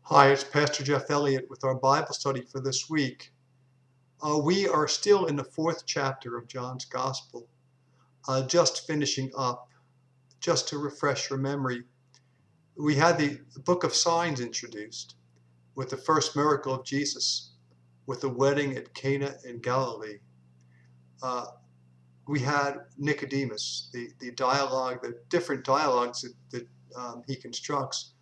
Hi, it's Pastor Jeff Elliott with our Bible study for this week. We are still in the fourth chapter of John's Gospel, just finishing up. Just to refresh your memory, we had the book of signs introduced with the first miracle of Jesus, with the wedding at Cana in Galilee. We had Nicodemus, the dialogue, the different dialogues that he constructs.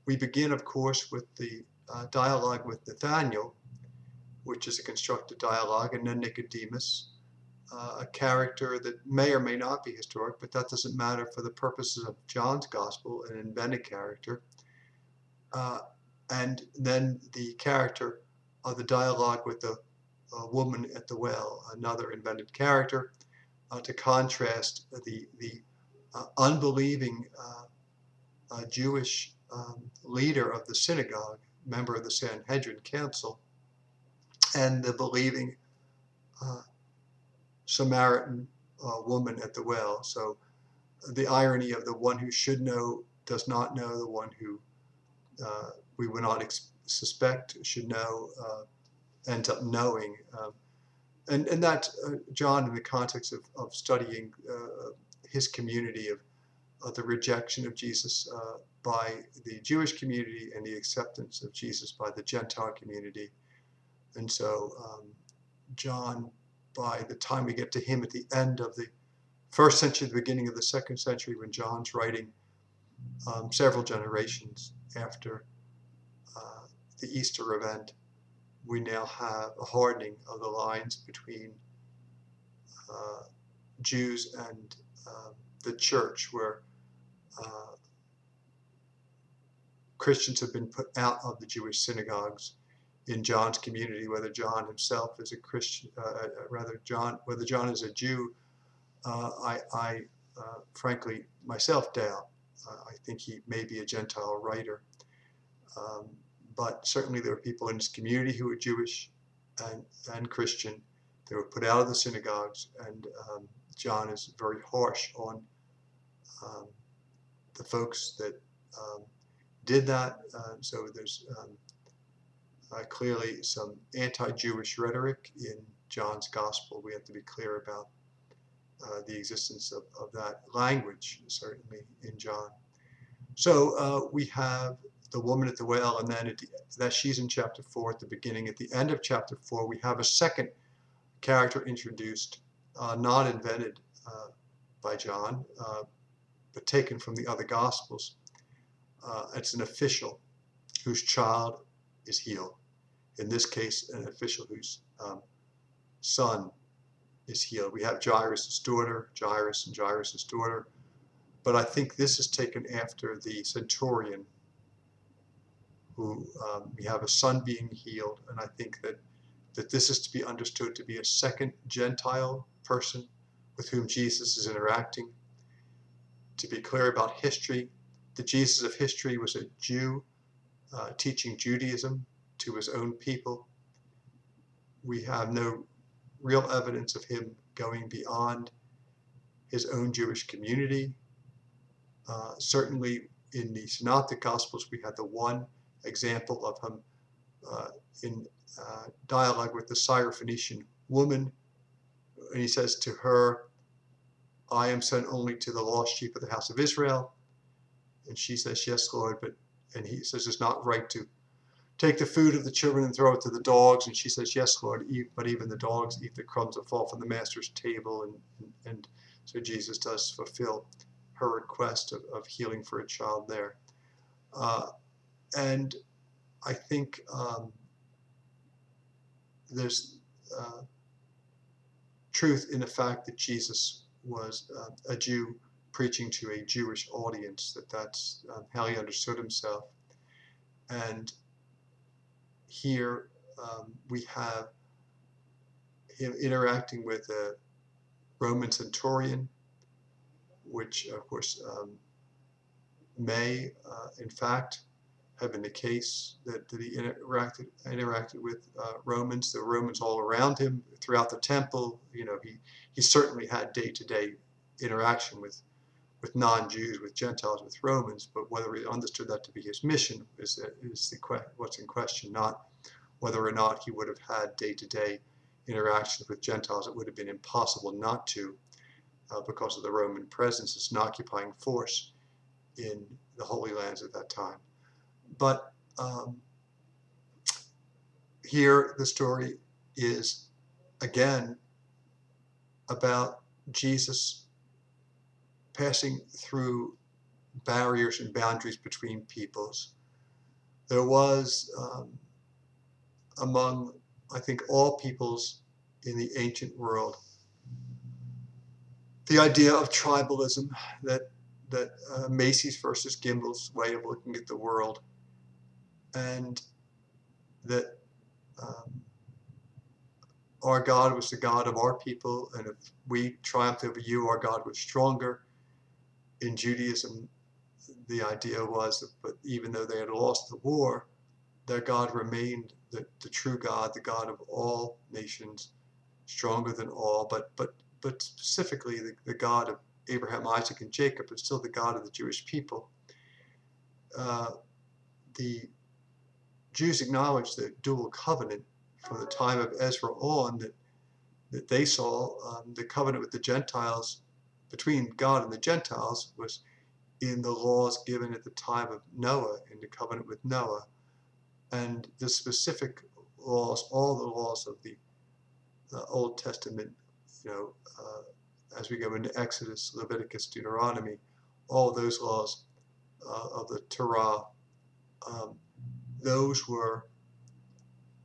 We begin, of course, with the dialogue with Nathanael, which is a constructed dialogue, and then Nicodemus, a character that may or may not be historic, but that doesn't matter for the purposes of John's Gospel, an invented character. And then the character of the dialogue with the woman at the well, another invented character, to contrast the unbelieving Jewish leader of the synagogue, member of the Sanhedrin Council, and the believing Samaritan woman at the well. So the irony of the one who should know does not know, the one who we would not suspect should know ends up knowing. And that John, in the context of studying his community of the rejection of Jesus by the Jewish community and the acceptance of Jesus by the Gentile community. And so John, by the time we get to him at the end of the first century, the beginning of the second century, when John's writing several generations after the Easter event, we now have a hardening of the lines between Jews and the church, where Christians have been put out of the Jewish synagogues in John's community. Whether John himself is a Christian, whether John is a Jew, I frankly myself doubt. I think he may be a Gentile writer. But certainly there were people in his community who were Jewish and Christian. They were put out of the synagogues, and John is very harsh on the folks that did that. So there's clearly some anti-Jewish rhetoric in John's Gospel. We have to be clear about the existence of that language, certainly in John. So we have the woman at the well, and then that she's in chapter 4 at the beginning. At the end of chapter 4, we have a second character introduced, not invented by John, but taken from the other Gospels. It's an official whose child is healed. In this case, an official whose son is healed. We have Jairus' daughter, Jairus and Jairus' daughter, but I think this is taken after the centurion, who we have a son being healed, and I think that this is to be understood to be a second Gentile person with whom Jesus is interacting. To be clear about history, the Jesus of history was a Jew teaching Judaism to his own people. We have no real evidence of him going beyond his own Jewish community. Certainly in the Synoptic Gospels, we had the one example of him in dialogue with the Syrophoenician woman, and he says to her, "I am sent only to the lost sheep of the house of Israel." And she says, "Yes, Lord," and he says it's not right to take the food of the children and throw it to the dogs. And she says, "Yes, Lord, but even the dogs eat the crumbs that fall from the master's table." And so Jesus does fulfill her request of healing for a child there. And I think there's truth in the fact that Jesus was a Jew preaching to a Jewish audience, that's how he understood himself. And here we have him interacting with a Roman centurion, which of course may in fact have been the case, that he interacted with Romans. There were Romans all around him throughout the temple. You know, he certainly had day-to-day interaction with with non-Jews, with Gentiles, with Romans, but whether he understood that to be his mission is what's in question, not whether or not he would have had day-to-day interactions with Gentiles. It would have been impossible not to because of the Roman presence as an occupying force in the Holy Lands at that time. But here the story is again about Jesus passing through barriers and boundaries between peoples. There was among, I think, all peoples in the ancient world the idea of tribalism, that Macy's versus Gimbel's way of looking at the world, and that our God was the God of our people, and if we triumphed over you, our God was stronger. In Judaism, the idea was that, but even though they had lost the war, their God remained the true God, the God of all nations, stronger than all, but specifically the God of Abraham, Isaac, and Jacob, but still the God of the Jewish people. The Jews acknowledged the dual covenant from the time of Ezra on, that they saw the covenant with the Gentiles, between God and the Gentiles, was in the laws given at the time of Noah, in the covenant with Noah. And the specific laws, all the laws of the Old Testament, as we go into Exodus, Leviticus, Deuteronomy, all those laws of the Torah, those were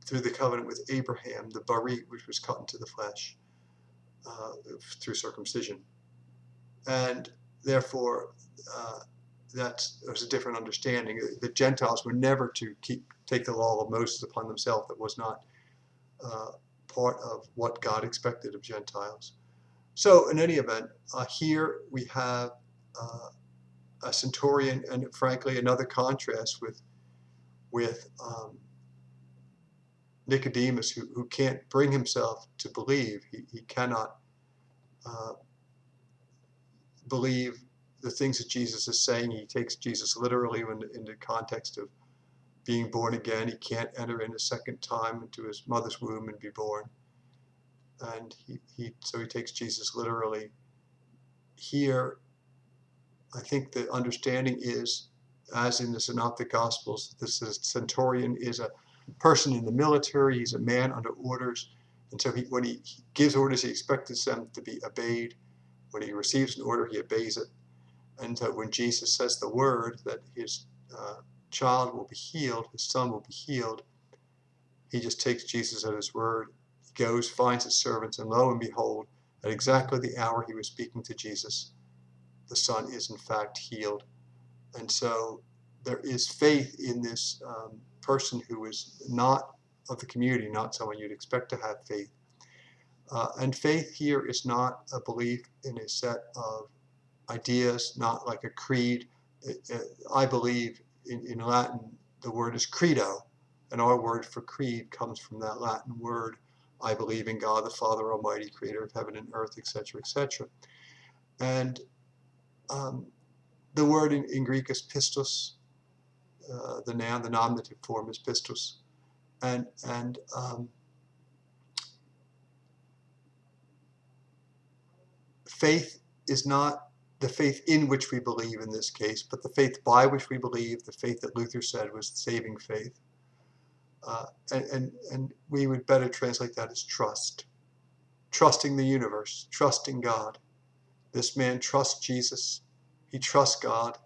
through the covenant with Abraham, the Barit, which was cut into the flesh through circumcision. And therefore, there's a different understanding. The Gentiles were never to take the law of Moses upon themselves. That was not part of what God expected of Gentiles. So in any event, here we have a centurion, and frankly another contrast with Nicodemus, who can't bring himself to believe. He cannot believe the things that Jesus is saying. He takes Jesus literally in the context of being born again. He can't enter in a second time into his mother's womb and be born. And so he takes Jesus literally. Here, I think the understanding is, as in the Synoptic Gospels, this centurion is a person in the military. He's a man under orders. And so when he gives orders, he expects them to be obeyed. When he receives an order, he obeys it. And so when Jesus says the word that his child will be healed, his son will be healed, he just takes Jesus at his word. He goes, finds his servants, and lo and behold, at exactly the hour he was speaking to Jesus, the son is in fact healed. And so there is faith in this person who is not of the community, not someone you'd expect to have faith. And faith here is not a belief in a set of ideas, not like a creed. I believe in Latin, the word is credo, and our word for creed comes from that Latin word. I believe in God the Father Almighty, creator of heaven and earth, etc., etc. And the word in Greek is pistos. The noun, the nominative form is pistos. And faith is not the faith in which we believe in this case, but the faith by which we believe, the faith that Luther said was saving faith. And we would better translate that as trust. Trusting the universe, trusting God. This man trusts Jesus. He trusts God.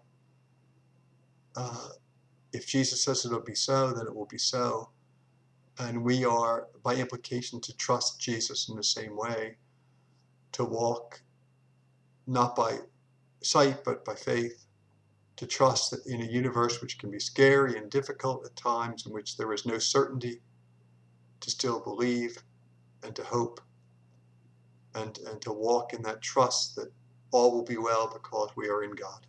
If Jesus says it'll be so, then it will be so. And we are, by implication, to trust Jesus in the same way, to walk not by sight, but by faith, to trust that in a universe which can be scary and difficult at times, in which there is no certainty, to still believe and to hope, and to walk in that trust that all will be well because we are in God.